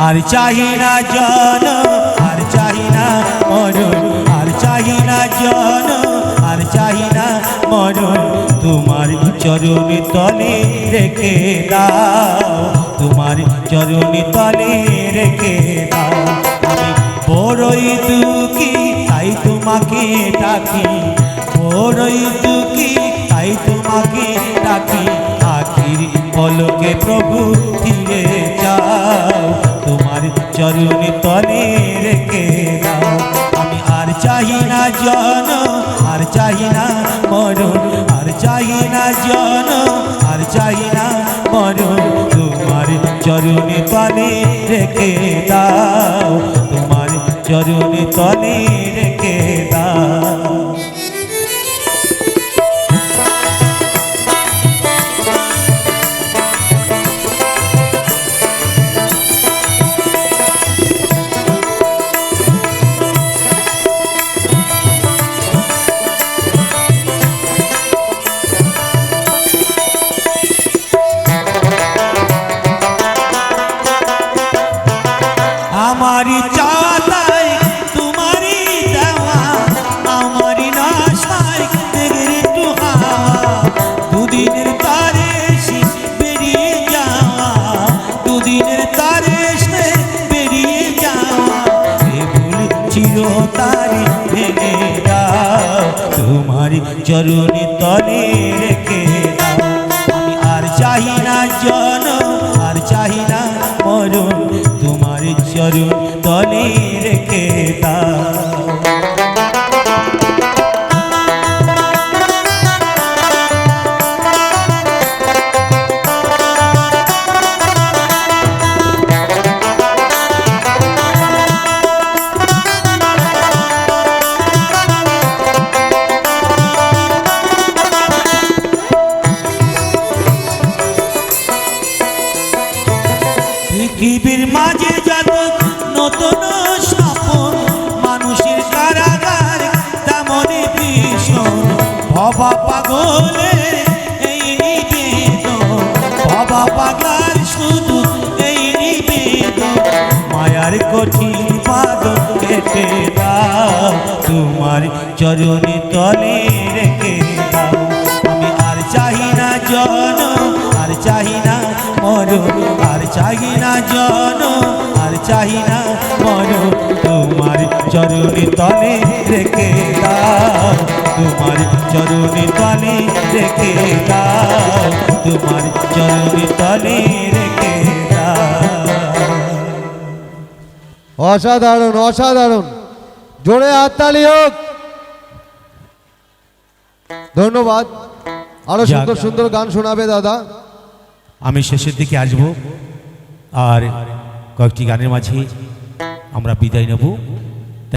আর চাহি না জনম আর চাহি না মরণ আর চাহি না জনম আর চাহি না মরণ তোমার চরণ তলে রেখে দাও তোমার চরণ তলে রেখে দাও আমি বড়ই দুঃখী তাই তোমাকে ডাকি বড়ই দুঃখী তাই তোমাকে ডাকি আখির পলকে প্রভু ফিরে যাও তোমার চরণ তলে রেখে দাও আমি আর চাহি না জনম আর চাহি না মরণ আর চাহি না জনম আর চাহি না মরণ তোমার চরণ তলে রেখে দাও তোমার চরণ তলে রেখে দাও আমারি চাতাই তোমারি দেওয়া আমারি নাশাই তেগের একটু হাওয়া দুদিনের তারে বেরিয়ে যাওয়া দুদিনের তারে বেরিয়ে যাওয়া এ ভুল চিরতারি ভেঙে দাও তোমারি চরণ তলে রেখে দাও আমি আর চাহি না জনম আর চাহি না মরণ তোমার চরণ তলে রেখে দাও পৃথিবীর মাঝে যত নতুন স্বপন মানুষের কারাগার তেমনই ভীষণ ভবা পাগলে এই নিবেদন ভবা পাগলার শুধু এই নিবেদন মায়ার কঠিন বাঁধন কেটে দাও তোমার চরণ তলে রেখে দাও আমি আর চাহি না জনম আর চাহি না মরণ আর চাহি না জনম আর চাহি না মরণ তোমার চরণ তলে রেখে দাও তোমার চরণ তলে রেখে দাও তোমার চরণ তলে রেখে দাও অসাধারণ অসাধারণ জোরে হাততালি হোক ধন্যবাদ আরো সুন্দর সুন্দর গান শোনাবে দাদা আমি শেষের দিকে আসব আর কয়েকটি গানের মাঝে আমরা বিদায় নেব।